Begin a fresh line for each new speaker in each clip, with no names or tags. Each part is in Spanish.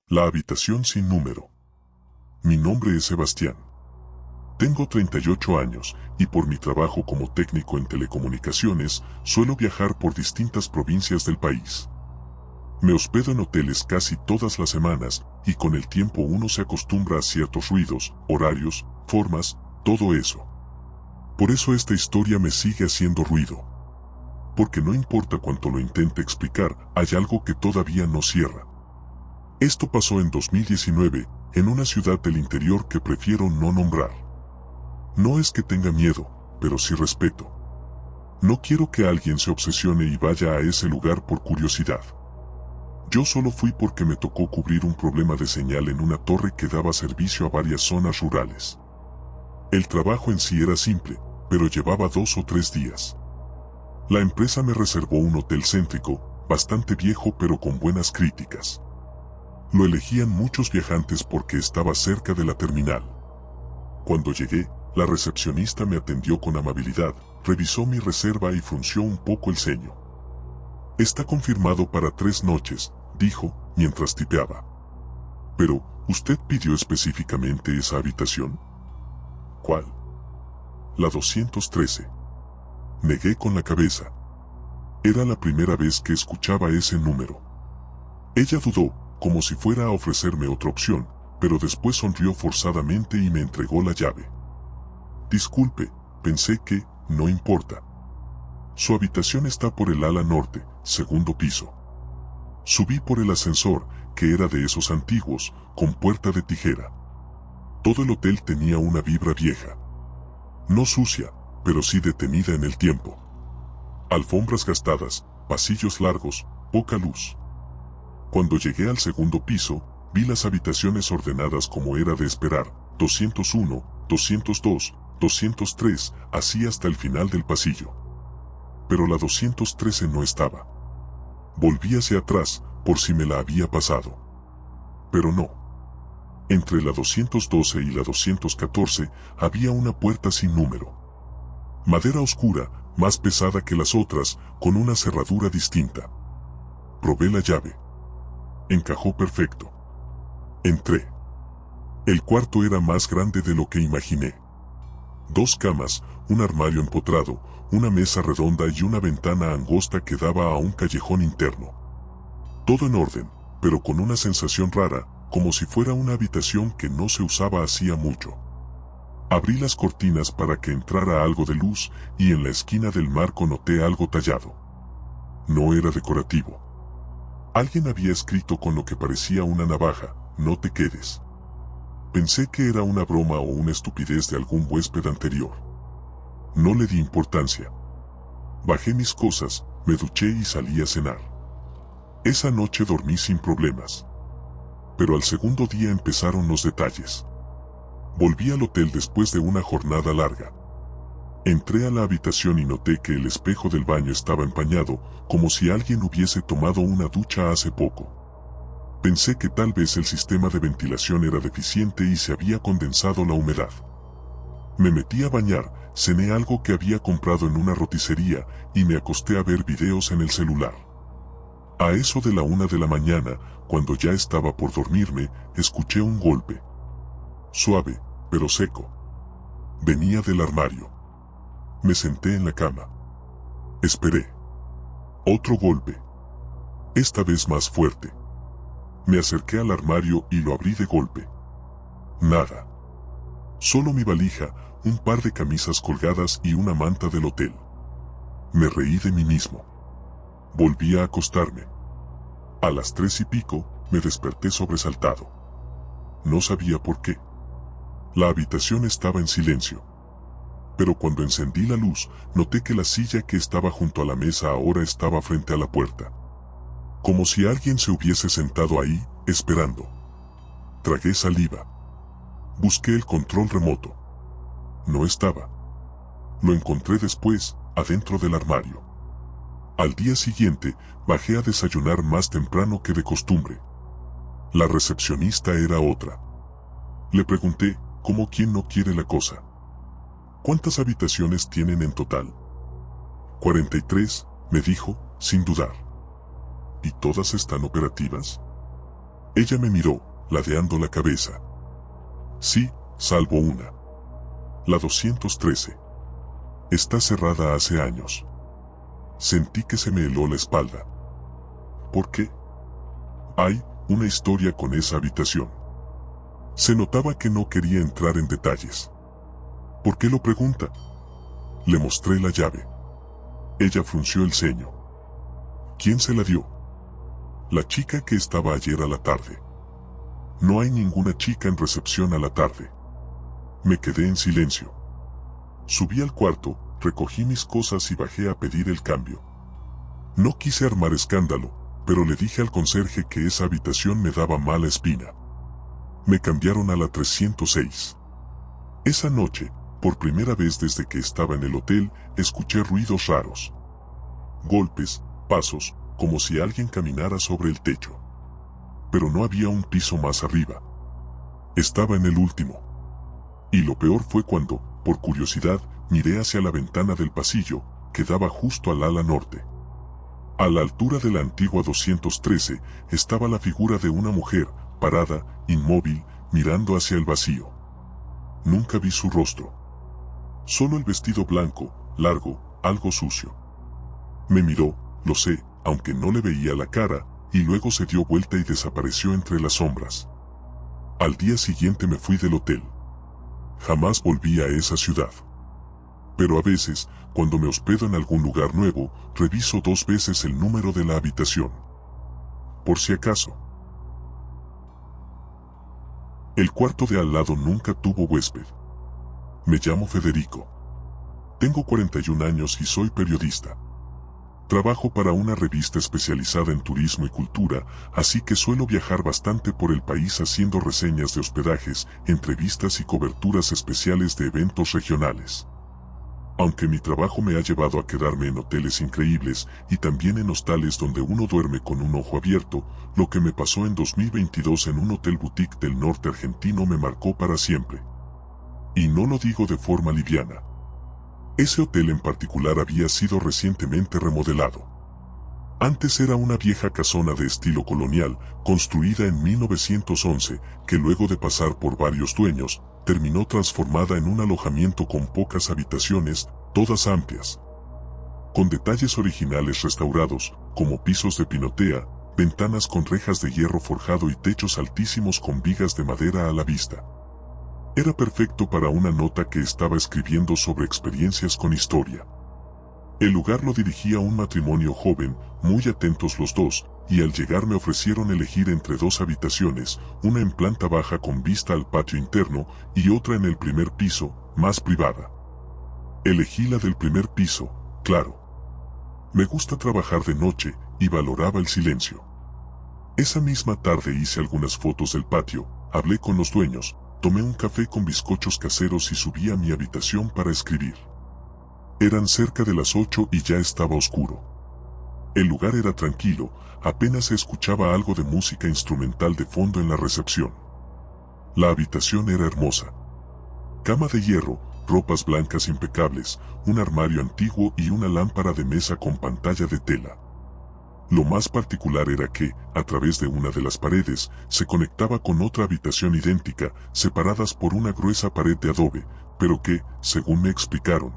La habitación sin número. Mi nombre es Sebastián. Tengo 38 años y por mi trabajo como técnico en telecomunicaciones suelo viajar por distintas provincias del país. Me hospedo en hoteles casi todas las semanas y con el tiempo uno se acostumbra a ciertos ruidos, horarios, formas, todo eso. Por eso esta historia me sigue haciendo ruido. Porque no importa cuánto lo intente explicar, hay algo que todavía no cierra. Esto pasó en 2019, en una ciudad del interior que prefiero no nombrar. No es que tenga miedo, pero sí respeto. No quiero que alguien se obsesione y vaya a ese lugar por curiosidad. Yo solo fui porque me tocó cubrir un problema de señal en una torre que daba servicio a varias zonas rurales. El trabajo en sí era simple, pero llevaba 2 o 3 días. La empresa me reservó un hotel céntrico, bastante viejo pero con buenas críticas. Lo elegían muchos viajantes porque estaba cerca de la terminal. Cuando llegué, la recepcionista me atendió con amabilidad, revisó mi reserva y frunció un poco el ceño. Está confirmado para 3 noches, dijo, mientras tipeaba. Pero, ¿usted pidió específicamente esa habitación? ¿Cuál? La 213. Negué con la cabeza. Era la primera vez que escuchaba ese número. Ella dudó, como si fuera a ofrecerme otra opción, pero después sonrió forzadamente y me entregó la llave. Disculpe, pensé que, no importa. Su habitación está por el ala norte, segundo piso. Subí por el ascensor, que era de esos antiguos, con puerta de tijera. Todo el hotel tenía una vibra vieja. No sucia, pero sí detenida en el tiempo. Alfombras gastadas, pasillos largos, poca luz. Cuando llegué al segundo piso, vi las habitaciones ordenadas como era de esperar, 201, 202, 203, así hasta el final del pasillo. Pero la 213 no estaba. Volví hacia atrás, por si me la había pasado. Pero no. Entre la 212 y la 214 había una puerta sin número. Madera oscura, más pesada que las otras, con una cerradura distinta. Probé la llave. Encajó perfecto. Entré. El cuarto era más grande de lo que imaginé. 2 camas, un armario empotrado, una mesa redonda y una ventana angosta que daba a un callejón interno. Todo en orden, pero con una sensación rara, como si fuera una habitación que no se usaba hacía mucho. Abrí las cortinas para que entrara algo de luz y en la esquina del marco noté algo tallado. No era decorativo. Alguien había escrito con lo que parecía una navaja, "No te quedes". Pensé que era una broma o una estupidez de algún huésped anterior. No le di importancia. Bajé mis cosas, me duché y salí a cenar. Esa noche dormí sin problemas. Pero al segundo día empezaron los detalles. Volví al hotel después de una jornada larga. Entré a la habitación y noté que el espejo del baño estaba empañado, como si alguien hubiese tomado una ducha hace poco. Pensé que tal vez el sistema de ventilación era deficiente y se había condensado la humedad. Me metí a bañar, cené algo que había comprado en una roticería y me acosté a ver videos en el celular. A eso de la 1 de la mañana, cuando ya estaba por dormirme, escuché un golpe. Suave, pero seco. Venía del armario. Me senté en la cama. Esperé. Otro golpe. Esta vez más fuerte. Me acerqué al armario y lo abrí de golpe. Nada. Solo mi valija, un par de camisas colgadas y una manta del hotel. Me reí de mí mismo. Volví a acostarme. A las 3 y pico, me desperté sobresaltado. No sabía por qué. La habitación estaba en silencio. Pero cuando encendí la luz, noté que la silla que estaba junto a la mesa ahora estaba frente a la puerta. Como si alguien se hubiese sentado ahí, esperando. Tragué saliva. Busqué el control remoto. No estaba. Lo encontré después, adentro del armario. Al día siguiente, bajé a desayunar más temprano que de costumbre. La recepcionista era otra. Le pregunté, como quien no quiere la cosa. ¿Cuántas habitaciones tienen en total? 43, me dijo, sin dudar. ¿Y todas están operativas? Ella me miró, ladeando la cabeza. Sí, salvo una. La 213. Está cerrada hace años. Sentí que se me heló la espalda. ¿Por qué? Hay una historia con esa habitación. Se notaba que no quería entrar en detalles. ¿Por qué lo pregunta? Le mostré la llave. Ella frunció el ceño. ¿Quién se la dio? La chica que estaba ayer a la tarde. No hay ninguna chica en recepción a la tarde. Me quedé en silencio. Subí al cuarto, recogí mis cosas y bajé a pedir el cambio. No quise armar escándalo, pero le dije al conserje que esa habitación me daba mala espina. Me cambiaron a la 306. Esa noche, por primera vez desde que estaba en el hotel, escuché ruidos raros. Golpes, pasos, como si alguien caminara sobre el techo. Pero no había un piso más arriba. Estaba en el último. Y lo peor fue cuando, por curiosidad, miré hacia la ventana del pasillo, que daba justo al ala norte. A la altura de la antigua 213, estaba la figura de una mujer, parada, inmóvil, mirando hacia el vacío. Nunca vi su rostro. Solo el vestido blanco, largo, algo sucio. Me miró, lo sé, aunque no le veía la cara, y luego se dio vuelta y desapareció entre las sombras. Al día siguiente me fui del hotel. Jamás volví a esa ciudad. Pero a veces, cuando me hospedo en algún lugar nuevo, reviso 2 veces el número de la habitación. Por si acaso. El cuarto de al lado nunca tuvo huésped. Me llamo Federico. Tengo 41 años y soy periodista. Trabajo para una revista especializada en turismo y cultura, así que suelo viajar bastante por el país haciendo reseñas de hospedajes, entrevistas y coberturas especiales de eventos regionales. Aunque mi trabajo me ha llevado a quedarme en hoteles increíbles y también en hostales donde uno duerme con un ojo abierto, lo que me pasó en 2022 en un hotel boutique del norte argentino me marcó para siempre. Y no lo digo de forma liviana. Ese hotel en particular había sido recientemente remodelado. Antes era una vieja casona de estilo colonial, construida en 1911, que luego de pasar por varios dueños, terminó transformada en un alojamiento con pocas habitaciones, todas amplias. Con detalles originales restaurados, como pisos de pinotea, ventanas con rejas de hierro forjado y techos altísimos con vigas de madera a la vista. Era perfecto para una nota que estaba escribiendo sobre experiencias con historia. El lugar lo dirigía un matrimonio joven, muy atentos los dos, y al llegar me ofrecieron elegir entre 2 habitaciones, una en planta baja con vista al patio interno y otra en el primer piso, más privada. Elegí la del primer piso, claro. Me gusta trabajar de noche y valoraba el silencio. Esa misma tarde hice algunas fotos del patio, hablé con los dueños, tomé un café con bizcochos caseros y subí a mi habitación para escribir. Eran cerca de las 8 y ya estaba oscuro. El lugar era tranquilo, apenas se escuchaba algo de música instrumental de fondo en la recepción. La habitación era hermosa. Cama de hierro, ropas blancas impecables, un armario antiguo y una lámpara de mesa con pantalla de tela. Lo más particular era que, a través de una de las paredes, se conectaba con otra habitación idéntica, separadas por una gruesa pared de adobe, pero que, según me explicaron,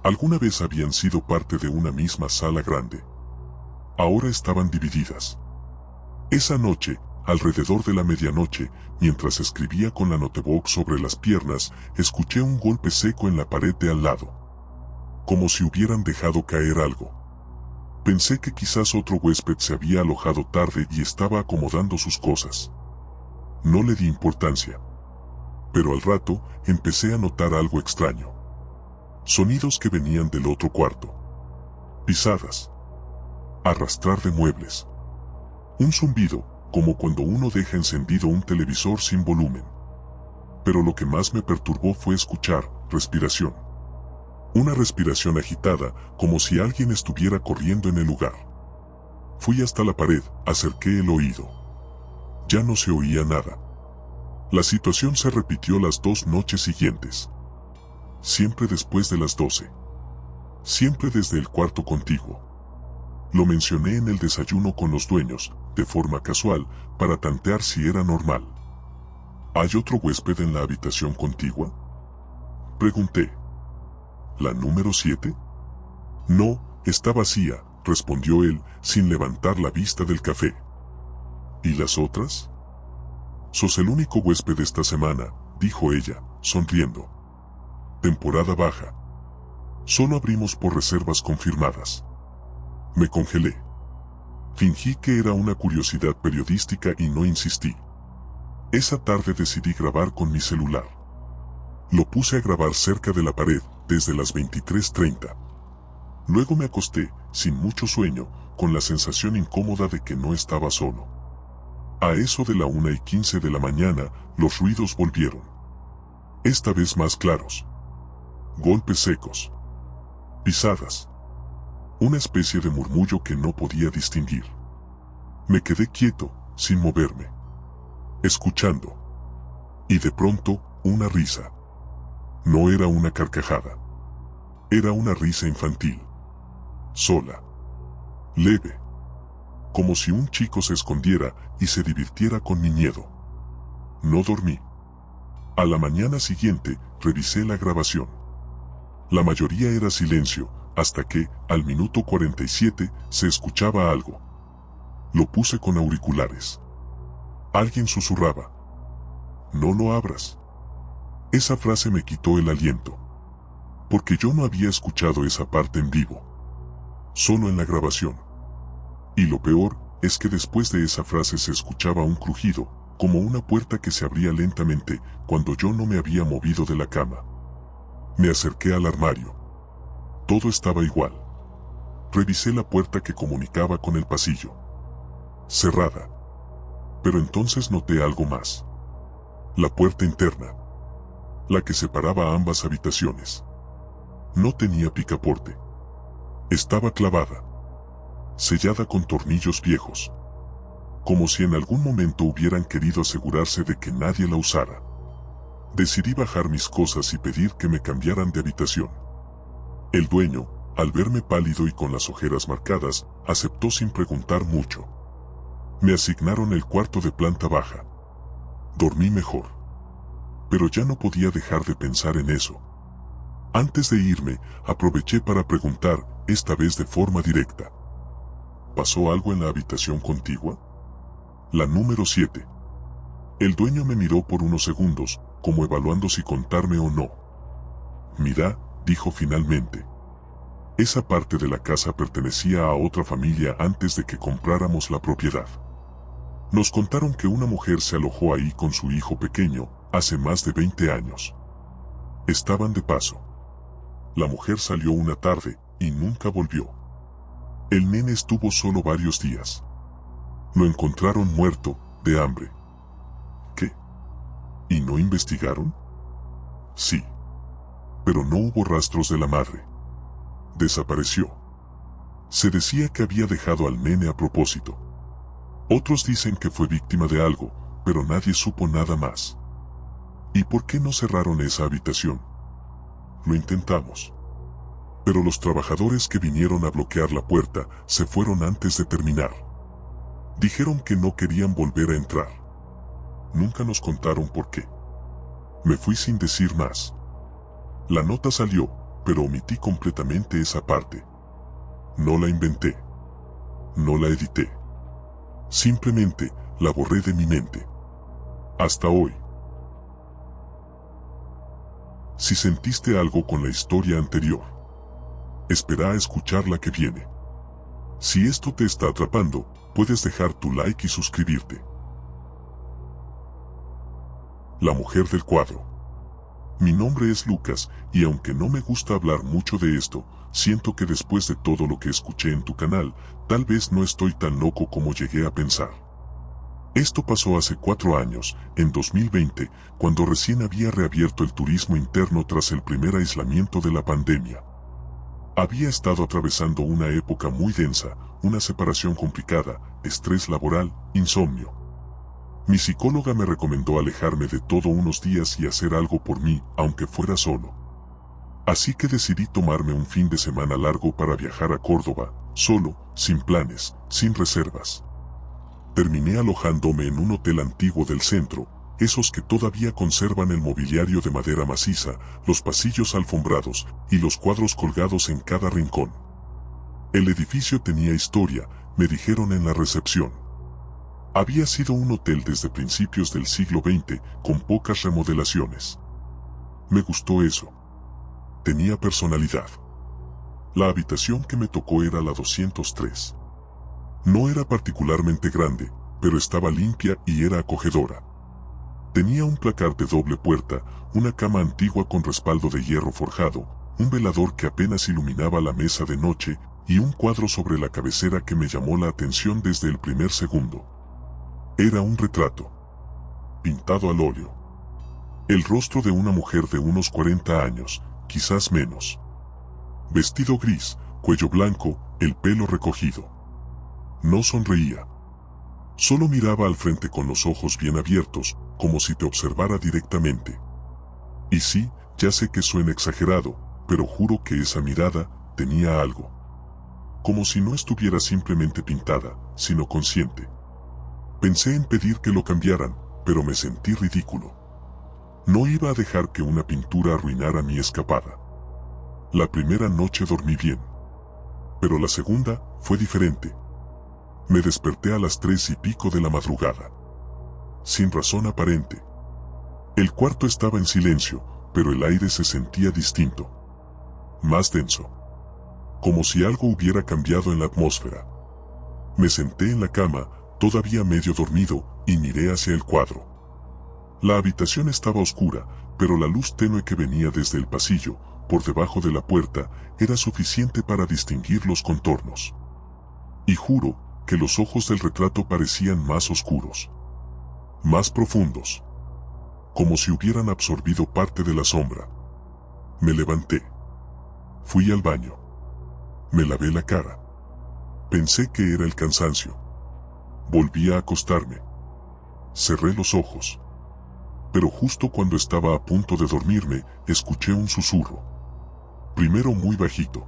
alguna vez habían sido parte de una misma sala grande. Ahora estaban divididas. Esa noche, alrededor de la medianoche, mientras escribía con la notebook sobre las piernas, escuché un golpe seco en la pared de al lado. Como si hubieran dejado caer algo. Pensé que quizás otro huésped se había alojado tarde y estaba acomodando sus cosas. No le di importancia. Pero al rato, empecé a notar algo extraño. Sonidos que venían del otro cuarto. Pisadas. Arrastrar de muebles. Un zumbido, como cuando uno deja encendido un televisor sin volumen. Pero lo que más me perturbó fue escuchar respiración. Una respiración agitada, como si alguien estuviera corriendo en el lugar. Fui hasta la pared, acerqué el oído. Ya no se oía nada. La situación se repitió las 2 noches siguientes. Siempre después de las 12. Siempre desde el cuarto contiguo. Lo mencioné en el desayuno con los dueños, de forma casual, para tantear si era normal. ¿Hay otro huésped en la habitación contigua?, pregunté. ¿La número 7? No, está vacía, respondió él, sin levantar la vista del café. ¿Y las otras? Sos el único huésped esta semana, dijo ella, sonriendo. Temporada baja. Solo abrimos por reservas confirmadas. Me congelé. Fingí que era una curiosidad periodística y no insistí. Esa tarde decidí grabar con mi celular. Lo puse a grabar cerca de la pared, desde las 23:30. Luego me acosté, sin mucho sueño, con la sensación incómoda de que no estaba solo. A eso de la 1:15 de la mañana, los ruidos volvieron. Esta vez más claros. Golpes secos. Pisadas. Una especie de murmullo que no podía distinguir. Me quedé quieto, sin moverme. Escuchando. Y de pronto, una risa. No era una carcajada. Era una risa infantil. Sola. Leve. Como si un chico se escondiera y se divirtiera con mi miedo. No dormí. A la mañana siguiente, revisé la grabación. La mayoría era silencio, hasta que, al minuto 47, se escuchaba algo. Lo puse con auriculares. Alguien susurraba. No lo abras. Esa frase me quitó el aliento. Porque yo no había escuchado esa parte en vivo. Solo en la grabación. Y lo peor, es que después de esa frase se escuchaba un crujido, como una puerta que se abría lentamente, cuando yo no me había movido de la cama. Me acerqué al armario. Todo estaba igual. Revisé la puerta que comunicaba con el pasillo. Cerrada. Pero entonces noté algo más. La puerta interna. La que separaba ambas habitaciones. No tenía picaporte. Estaba clavada. Sellada con tornillos viejos. Como si en algún momento hubieran querido asegurarse de que nadie la usara. Decidí bajar mis cosas y pedir que me cambiaran de habitación. El dueño, al verme pálido y con las ojeras marcadas, aceptó sin preguntar mucho. Me asignaron el cuarto de planta baja. Dormí mejor. Pero ya no podía dejar de pensar en eso. Antes de irme, aproveché para preguntar, esta vez de forma directa. ¿Pasó algo en la habitación contigua? La número 7. El dueño me miró por unos segundos, como evaluando si contarme o no. Mira, dijo finalmente. Esa parte de la casa pertenecía a otra familia antes de que compráramos la propiedad. Nos contaron que una mujer se alojó ahí con su hijo pequeño, hace más de 20 años. Estaban de paso. La mujer salió una tarde, y nunca volvió. El nene estuvo solo varios días. Lo encontraron muerto, de hambre. ¿Qué? ¿Y no investigaron? Sí. Pero no hubo rastros de la madre. Desapareció. Se decía que había dejado al nene a propósito. Otros dicen que fue víctima de algo, pero nadie supo nada más. ¿Y por qué no cerraron esa habitación? Lo intentamos. Pero los trabajadores que vinieron a bloquear la puerta se fueron antes de terminar. Dijeron que no querían volver a entrar. Nunca nos contaron por qué. Me fui sin decir más. La nota salió, pero omití completamente esa parte. No la inventé. No la edité. Simplemente la borré de mi mente. Hasta hoy. Si sentiste algo con la historia anterior, espera a escuchar la que viene. Si esto te está atrapando, puedes dejar tu like y suscribirte. La mujer del cuadro. Mi nombre es Lucas, y aunque no me gusta hablar mucho de esto, siento que después de todo lo que escuché en tu canal, tal vez no estoy tan loco como llegué a pensar. Esto pasó hace 4 años, en 2020, cuando recién había reabierto el turismo interno tras el primer aislamiento de la pandemia. Había estado atravesando una época muy densa, una separación complicada, estrés laboral, insomnio. Mi psicóloga me recomendó alejarme de todo unos días y hacer algo por mí, aunque fuera solo. Así que decidí tomarme un fin de semana largo para viajar a Córdoba, solo, sin planes, sin reservas. terminé alojándome en un hotel antiguo del centro, esos que todavía conservan el mobiliario de madera maciza, los pasillos alfombrados y los cuadros colgados en cada rincón. El edificio tenía historia, me dijeron en la recepción. Había sido un hotel desde principios del siglo XX, con pocas remodelaciones. Me gustó eso. Tenía personalidad. La habitación que me tocó era la 203. No era particularmente grande, pero estaba limpia y era acogedora. Tenía un placar de doble puerta, una cama antigua con respaldo de hierro forjado, un velador que apenas iluminaba la mesa de noche y un cuadro sobre la cabecera que me llamó la atención desde el primer segundo. Era un retrato, pintado al óleo. El rostro de una mujer de unos 40 años, quizás menos. Vestido gris, cuello blanco, el pelo recogido. No sonreía. Solo miraba al frente con los ojos bien abiertos, como si te observara directamente. Y sí, ya sé que suena exagerado, pero juro que esa mirada tenía algo. Como si no estuviera simplemente pintada, sino consciente. Pensé en pedir que lo cambiaran, pero me sentí ridículo. No iba a dejar que una pintura arruinara mi escapada. La primera noche dormí bien. Pero la segunda fue diferente. Me desperté a las 3:15 de la madrugada. Sin razón aparente. El cuarto estaba en silencio, pero el aire se sentía distinto. Más denso. Como si algo hubiera cambiado en la atmósfera. Me senté en la cama, todavía medio dormido, y miré hacia el cuadro. La habitación estaba oscura, pero la luz tenue que venía desde el pasillo, por debajo de la puerta, era suficiente para distinguir los contornos. Y juro que los ojos del retrato parecían más oscuros. Más profundos. Como si hubieran absorbido parte de la sombra. Me levanté. Fui al baño. Me lavé la cara. Pensé que era el cansancio. Volví a acostarme. Cerré los ojos. Pero justo cuando estaba a punto de dormirme, escuché un susurro. Primero muy bajito.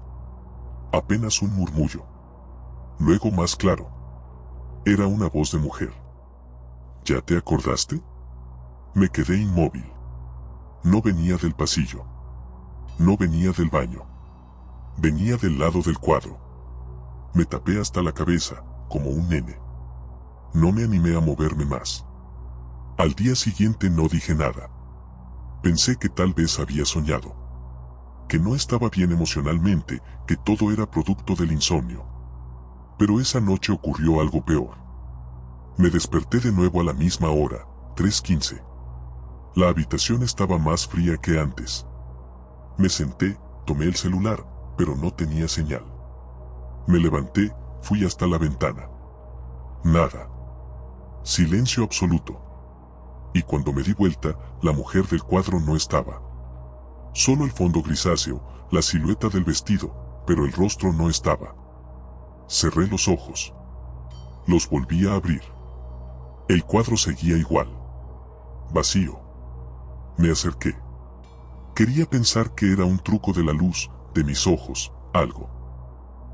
Apenas un murmullo. Luego más claro. Era una voz de mujer. ¿Ya te acordaste? Me quedé inmóvil. No venía del pasillo. No venía del baño. Venía del lado del cuadro. Me tapé hasta la cabeza, como un nene. No me animé a moverme más. Al día siguiente no dije nada. Pensé que tal vez había soñado. Que no estaba bien emocionalmente, que todo era producto del insomnio. Pero esa noche ocurrió algo peor. Me desperté de nuevo a la misma hora, 3:15. La habitación estaba más fría que antes. Me senté, tomé el celular, pero no tenía señal. Me levanté, fui hasta la ventana. Nada. Silencio absoluto. Y cuando me di vuelta, la mujer del cuadro no estaba. Solo el fondo grisáceo, la silueta del vestido, pero el rostro no estaba. Cerré los ojos. Los volví a abrir. El cuadro seguía igual. Vacío. Me acerqué. Quería pensar que era un truco de la luz, de mis ojos, algo.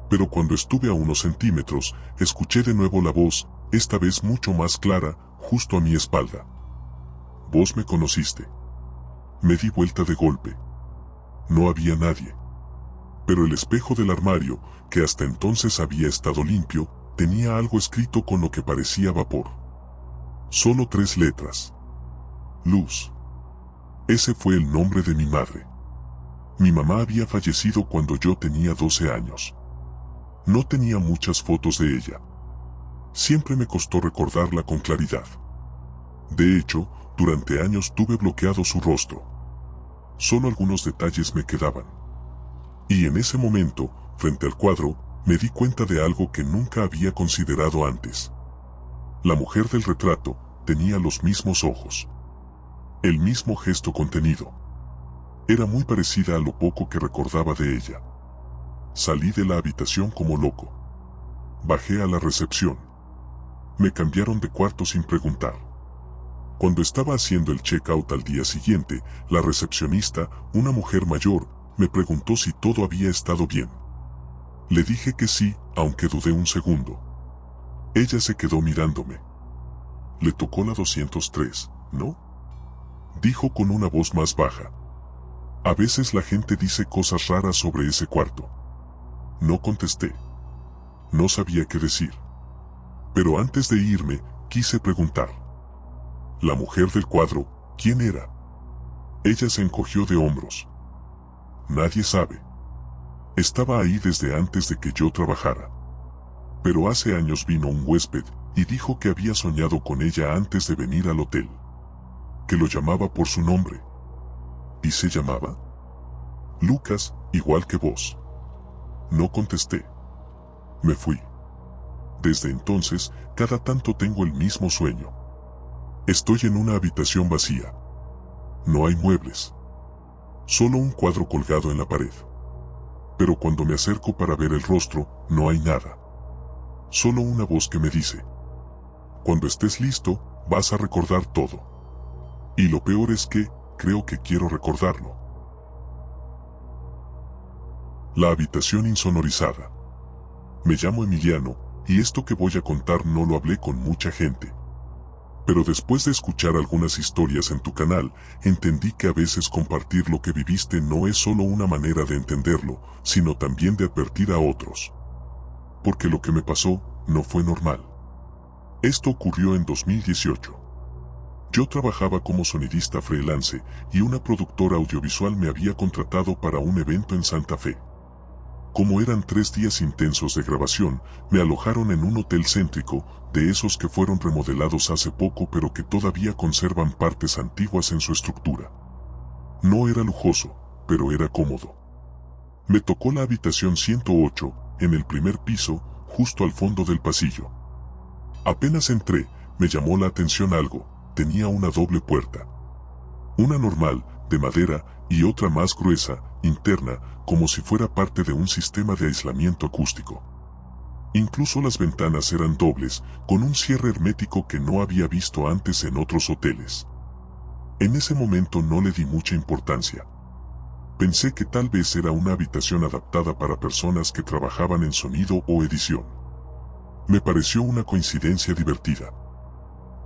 Pero cuando estuve a unos centímetros, escuché de nuevo la voz, esta vez mucho más clara, justo a mi espalda. Vos me conociste. Me di vuelta de golpe. No había nadie. Pero el espejo del armario, que hasta entonces había estado limpio, tenía algo escrito con lo que parecía vapor. Solo 3 letras. Luz. Ese fue el nombre de mi madre. Mi mamá había fallecido cuando yo tenía 12 años. No tenía muchas fotos de ella. Siempre me costó recordarla con claridad. De hecho, durante años tuve bloqueado su rostro. Solo algunos detalles me quedaban. Y en ese momento, frente al cuadro, me di cuenta de algo que nunca había considerado antes. La mujer del retrato tenía los mismos ojos. El mismo gesto contenido. Era muy parecida a lo poco que recordaba de ella. Salí de la habitación como loco. Bajé a la recepción. Me cambiaron de cuarto sin preguntar. Cuando estaba haciendo el check-out al día siguiente, la recepcionista, una mujer mayor, me preguntó si todo había estado bien. Le dije que sí, aunque dudé un segundo. Ella se quedó mirándome. Le tocó la 203, ¿no? Dijo con una voz más baja. A veces la gente dice cosas raras sobre ese cuarto. No contesté. No sabía qué decir. Pero antes de irme, quise preguntar. La mujer del cuadro, ¿quién era? Ella se encogió de hombros. Nadie sabe. Estaba ahí desde antes de que yo trabajara. Pero hace años vino un huésped y dijo que había soñado con ella antes de venir al hotel. Que lo llamaba por su nombre. ¿Y se llamaba? Lucas, igual que vos. No contesté. Me fui. Desde entonces, cada tanto tengo el mismo sueño. Estoy en una habitación vacía. No hay muebles. Solo un cuadro colgado en la pared. Pero cuando me acerco para ver el rostro, no hay nada. Solo una voz que me dice: cuando estés listo, vas a recordar todo. Y lo peor es que, creo que quiero recordarlo. La habitación insonorizada. Me llamo Emiliano, y esto que voy a contar no lo hablé con mucha gente. Pero después de escuchar algunas historias en tu canal, entendí que a veces compartir lo que viviste no es solo una manera de entenderlo, sino también de advertir a otros. Porque lo que me pasó, no fue normal. Esto ocurrió en 2018. Yo trabajaba como sonidista freelance y una productora audiovisual me había contratado para un evento en Santa Fe. Como eran 3 días intensos de grabación, me alojaron en un hotel céntrico, de esos que fueron remodelados hace poco pero que todavía conservan partes antiguas en su estructura. No era lujoso, pero era cómodo. Me tocó la habitación 108, en el primer piso, justo al fondo del pasillo. Apenas entré, me llamó la atención algo: tenía una doble puerta. Una normal, de madera, y otra más gruesa, interna, como si fuera parte de un sistema de aislamiento acústico. Incluso las ventanas eran dobles, con un cierre hermético que no había visto antes en otros hoteles. En ese momento no le di mucha importancia. Pensé que tal vez era una habitación adaptada para personas que trabajaban en sonido o edición. Me pareció una coincidencia divertida.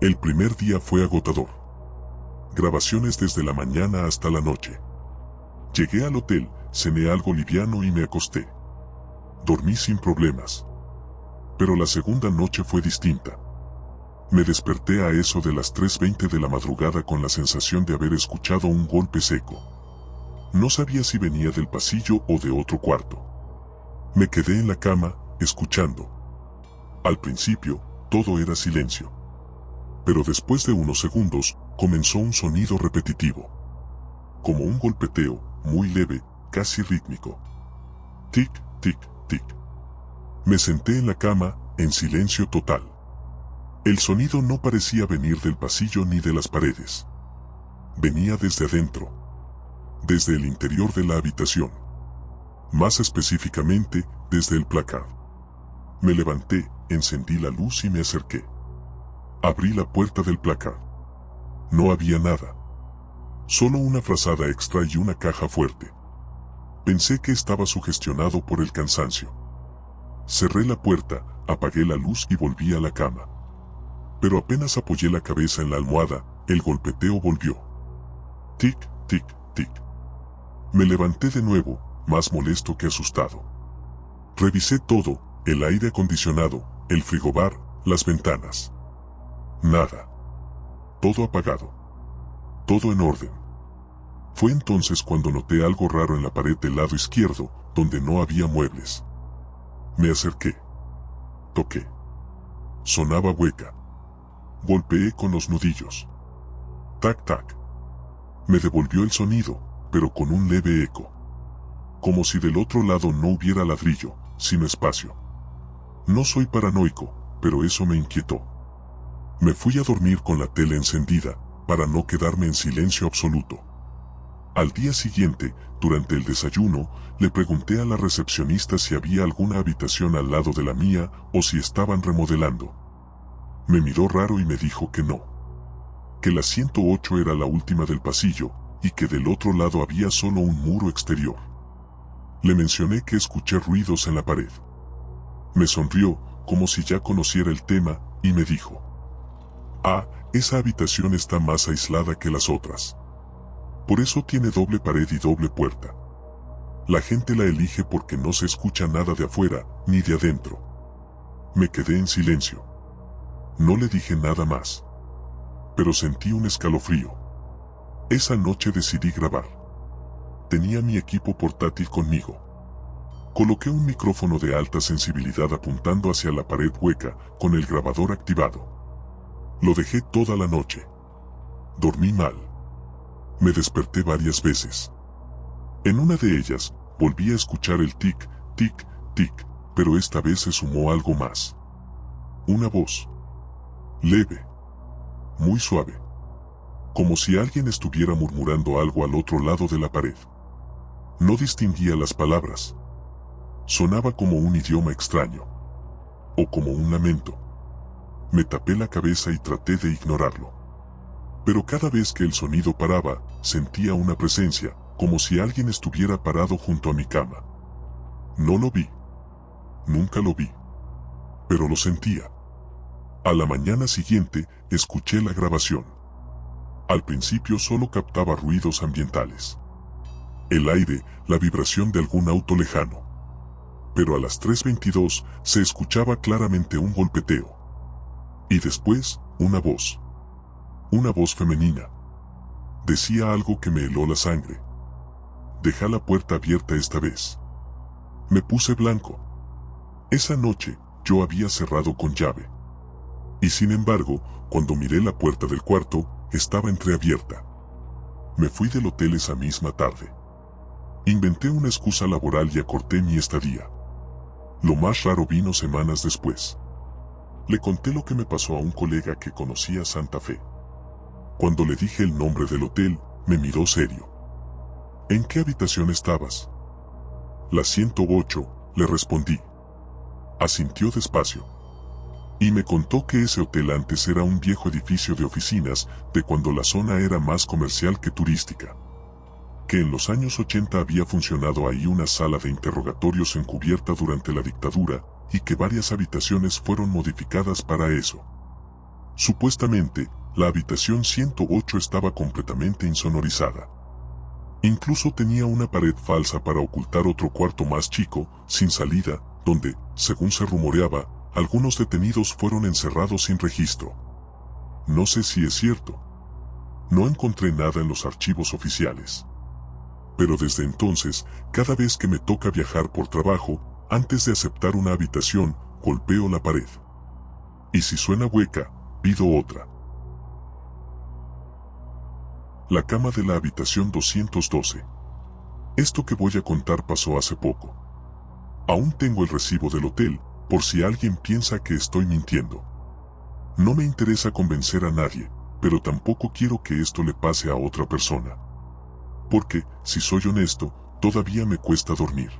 El primer día fue agotador. Grabaciones desde la mañana hasta la noche. Llegué al hotel, cené algo liviano y me acosté. Dormí sin problemas. Pero la segunda noche fue distinta. Me desperté a eso de las 3:20 de la madrugada con la sensación de haber escuchado un golpe seco. No sabía si venía del pasillo o de otro cuarto. Me quedé en la cama, escuchando. Al principio, todo era silencio. Pero después de unos segundos, comenzó un sonido repetitivo. Como un golpeteo, muy leve, casi rítmico. Tic, tic, tic. Me senté en la cama, en silencio total. El sonido no parecía venir del pasillo ni de las paredes. Venía desde adentro. Desde el interior de la habitación. Más específicamente, desde el placard. Me levanté, encendí la luz y me acerqué. Abrí la puerta del placard. No había nada. Solo una frazada extra y una caja fuerte. Pensé que estaba sugestionado por el cansancio. Cerré la puerta, apagué la luz y volví a la cama. Pero apenas apoyé la cabeza en la almohada, el golpeteo volvió. Tic, tic, tic. Me levanté de nuevo, más molesto que asustado. Revisé todo, el aire acondicionado, el frigobar, las ventanas. Nada. Todo apagado. Todo en orden. Fue entonces cuando noté algo raro en la pared del lado izquierdo, donde no había muebles. Me acerqué. Toqué. Sonaba hueca. Golpeé con los nudillos. Tac, tac. Me devolvió el sonido, pero con un leve eco. Como si del otro lado no hubiera ladrillo, sino espacio. No soy paranoico, pero eso me inquietó. Me fui a dormir con la tele encendida, para no quedarme en silencio absoluto. Al día siguiente, durante el desayuno, le pregunté a la recepcionista si había alguna habitación al lado de la mía o si estaban remodelando. Me miró raro y me dijo que no. Que la 108 era la última del pasillo y que del otro lado había solo un muro exterior. Le mencioné que escuché ruidos en la pared. Me sonrió, como si ya conociera el tema, y me dijo: "Ah, esa habitación está más aislada que las otras. Por eso tiene doble pared y doble puerta. La gente la elige porque no se escucha nada de afuera, ni de adentro". Me quedé en silencio. No le dije nada más. Pero sentí un escalofrío. Esa noche decidí grabar. Tenía mi equipo portátil conmigo. Coloqué un micrófono de alta sensibilidad apuntando hacia la pared hueca, con el grabador activado. Lo dejé toda la noche. Dormí mal. Me desperté varias veces. En una de ellas, volví a escuchar el tic, tic, tic, pero esta vez se sumó algo más. Una voz. Leve. Muy suave. Como si alguien estuviera murmurando algo al otro lado de la pared. No distinguía las palabras. Sonaba como un idioma extraño. O como un lamento. Me tapé la cabeza y traté de ignorarlo. Pero cada vez que el sonido paraba, sentía una presencia, como si alguien estuviera parado junto a mi cama. No lo vi. Nunca lo vi. Pero lo sentía. A la mañana siguiente, escuché la grabación. Al principio solo captaba ruidos ambientales. El aire, la vibración de algún auto lejano. Pero a las 3:22 se escuchaba claramente un golpeteo. Y después, una voz. Una voz femenina. Decía algo que me heló la sangre. Deja la puerta abierta esta vez. Me puse blanco. Esa noche, yo había cerrado con llave. Y sin embargo, cuando miré la puerta del cuarto, estaba entreabierta. Me fui del hotel esa misma tarde. Inventé una excusa laboral y acorté mi estadía. Lo más raro vino semanas después. Le conté lo que me pasó a un colega que conocía Santa Fe. Cuando le dije el nombre del hotel, me miró serio. ¿En qué habitación estabas? La 108, le respondí. Asintió despacio. Y me contó que ese hotel antes era un viejo edificio de oficinas, de cuando la zona era más comercial que turística. Que en los años 80 había funcionado ahí una sala de interrogatorios encubierta durante la dictadura, y que varias habitaciones fueron modificadas para eso. Supuestamente, la habitación 108 estaba completamente insonorizada. Incluso tenía una pared falsa para ocultar otro cuarto más chico, sin salida, donde, según se rumoreaba, algunos detenidos fueron encerrados sin registro. No sé si es cierto. No encontré nada en los archivos oficiales. Pero desde entonces, cada vez que me toca viajar por trabajo, antes de aceptar una habitación, golpeo la pared. Y si suena hueca, pido otra. La cama de la habitación 212. Esto que voy a contar pasó hace poco. Aún tengo el recibo del hotel, por si alguien piensa que estoy mintiendo. No me interesa convencer a nadie, pero tampoco quiero que esto le pase a otra persona. Porque, si soy honesto, todavía me cuesta dormir.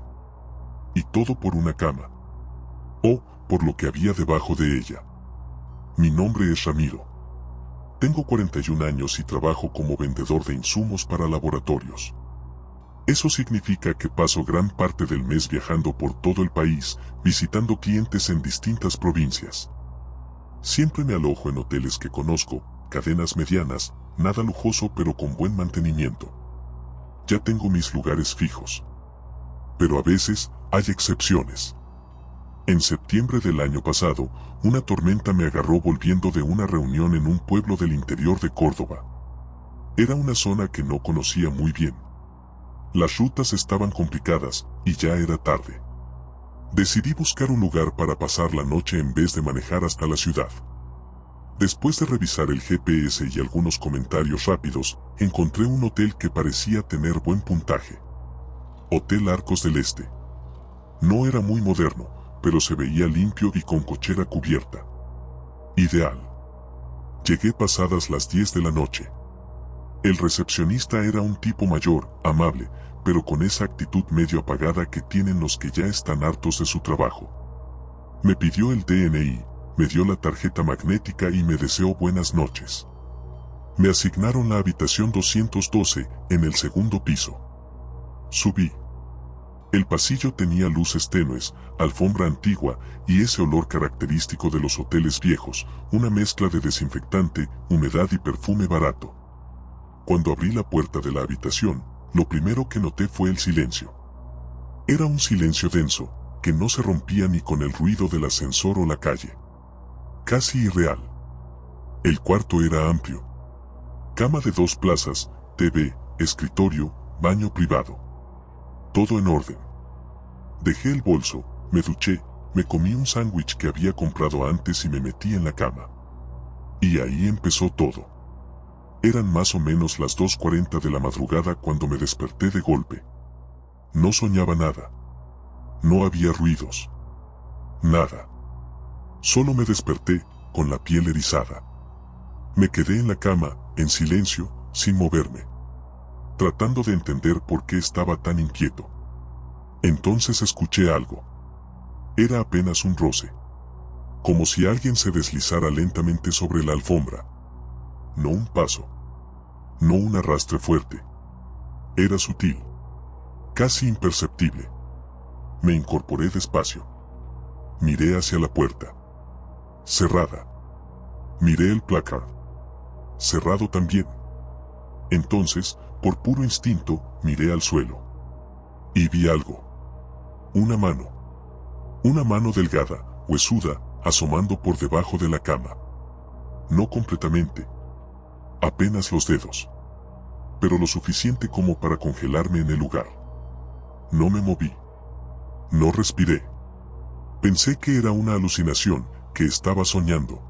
Y todo por una cama. O, por lo que había debajo de ella. Mi nombre es Ramiro. Tengo 41 años y trabajo como vendedor de insumos para laboratorios. Eso significa que paso gran parte del mes viajando por todo el país, visitando clientes en distintas provincias. Siempre me alojo en hoteles que conozco, cadenas medianas, nada lujoso pero con buen mantenimiento. Ya tengo mis lugares fijos. Pero a veces, hay excepciones. En septiembre del año pasado, una tormenta me agarró volviendo de una reunión en un pueblo del interior de Córdoba. Era una zona que no conocía muy bien. Las rutas estaban complicadas, y ya era tarde. Decidí buscar un lugar para pasar la noche en vez de manejar hasta la ciudad. Después de revisar el GPS y algunos comentarios rápidos, encontré un hotel que parecía tener buen puntaje. Hotel Arcos del Este. No era muy moderno, pero se veía limpio y con cochera cubierta. Ideal. Llegué pasadas las 10 de la noche. El recepcionista era un tipo mayor, amable, pero con esa actitud medio apagada que tienen los que ya están hartos de su trabajo. Me pidió el DNI, me dio la tarjeta magnética y me deseó buenas noches. Me asignaron la habitación 212, en el segundo piso. Subí. El pasillo tenía luces tenues, alfombra antigua y ese olor característico de los hoteles viejos, una mezcla de desinfectante, humedad y perfume barato. Cuando abrí la puerta de la habitación, lo primero que noté fue el silencio. Era un silencio denso, que no se rompía ni con el ruido del ascensor o la calle. Casi irreal. El cuarto era amplio. Cama de 2 plazas, TV, escritorio, baño privado. Todo en orden. Dejé el bolso, me duché, me comí un sándwich que había comprado antes y me metí en la cama. Y ahí empezó todo. Eran más o menos las 2:40 de la madrugada cuando me desperté de golpe. No soñaba nada. No había ruidos. Nada. Solo me desperté, con la piel erizada. Me quedé en la cama, en silencio, sin moverme, tratando de entender por qué estaba tan inquieto. Entonces escuché algo. Era apenas un roce. Como si alguien se deslizara lentamente sobre la alfombra. No un paso. No un arrastre fuerte. Era sutil. Casi imperceptible. Me incorporé despacio. Miré hacia la puerta. Cerrada. Miré el placard. Cerrado también. Entonces, por puro instinto, miré al suelo. Y vi algo. Una mano. Una mano delgada, huesuda, asomando por debajo de la cama. No completamente. Apenas los dedos. Pero lo suficiente como para congelarme en el lugar. No me moví. No respiré. Pensé que era una alucinación, que estaba soñando.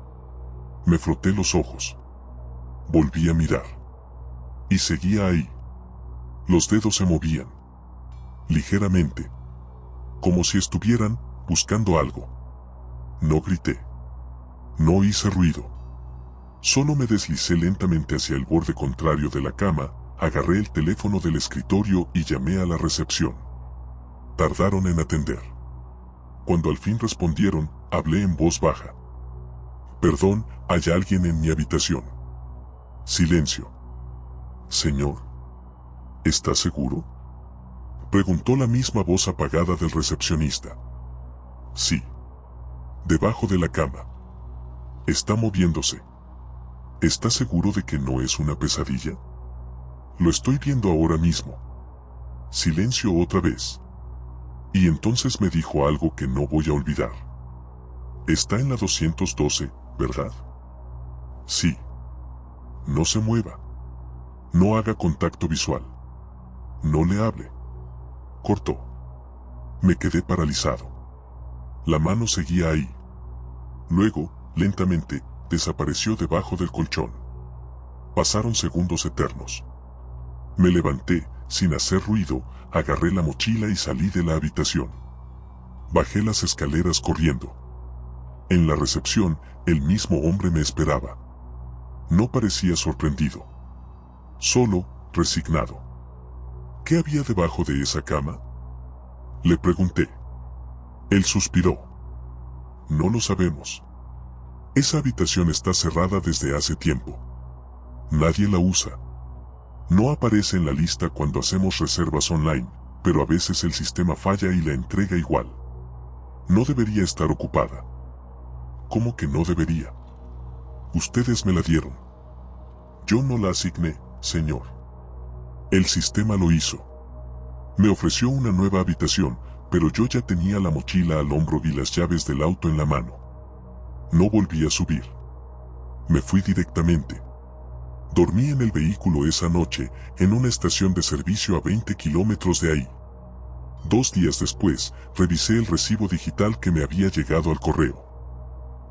Me froté los ojos. Volví a mirar. Y seguía ahí. Los dedos se movían. Ligeramente. Como si estuvieran buscando algo. No grité. No hice ruido. Solo me deslicé lentamente hacia el borde contrario de la cama, agarré el teléfono del escritorio y llamé a la recepción. Tardaron en atender. Cuando al fin respondieron, hablé en voz baja. Perdón, ¿hay alguien en mi habitación? Silencio. Señor. ¿Está seguro? Preguntó la misma voz apagada del recepcionista. Sí. Debajo de la cama. Está moviéndose. ¿Está seguro de que no es una pesadilla? Lo estoy viendo ahora mismo. Silencio otra vez. Y entonces me dijo algo que no voy a olvidar. Está en la 212, ¿verdad? Sí. No se mueva. No haga contacto visual. No le hable. Cortó. Me quedé paralizado. La mano seguía ahí. Luego, lentamente, desapareció debajo del colchón. Pasaron segundos eternos. Me levanté, sin hacer ruido, agarré la mochila y salí de la habitación. Bajé las escaleras corriendo. En la recepción, el mismo hombre me esperaba. No parecía sorprendido. Solo, resignado. ¿Qué había debajo de esa cama? Le pregunté. Él suspiró. No lo sabemos. Esa habitación está cerrada desde hace tiempo. Nadie la usa. No aparece en la lista cuando hacemos reservas online, pero a veces el sistema falla y la entrega igual. No debería estar ocupada. ¿Cómo que no debería? Ustedes me la dieron. Yo no la asigné, señor. El sistema lo hizo. Me ofreció una nueva habitación, pero yo ya tenía la mochila al hombro y las llaves del auto en la mano. No volví a subir. Me fui directamente. Dormí en el vehículo esa noche, en una estación de servicio a 20 kilómetros de ahí. 2 días después, revisé el recibo digital que me había llegado al correo.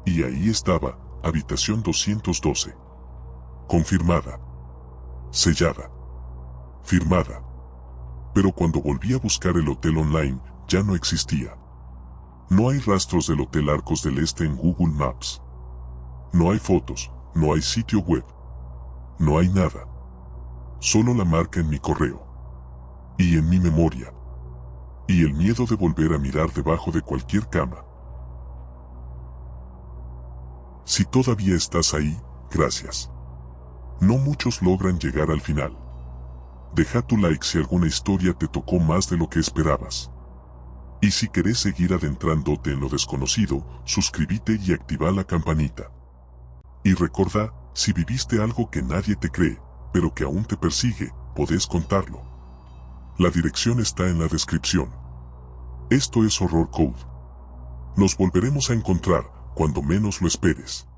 Y ahí estaba, habitación 212. Confirmada. Sellada. Firmada. Pero cuando volví a buscar el hotel online, ya no existía. No hay rastros del Hotel Arcos del Este en Google Maps. No hay fotos, no hay sitio web. No hay nada. Solo la marca en mi correo. Y en mi memoria. Y el miedo de volver a mirar debajo de cualquier cama. Si todavía estás ahí, gracias. No muchos logran llegar al final. Deja tu like si alguna historia te tocó más de lo que esperabas. Y si querés seguir adentrándote en lo desconocido, suscríbete y activa la campanita. Y recordá, si viviste algo que nadie te cree, pero que aún te persigue, podés contarlo. La dirección está en la descripción. Esto es Horror Code. Nos volveremos a encontrar cuando menos lo esperes.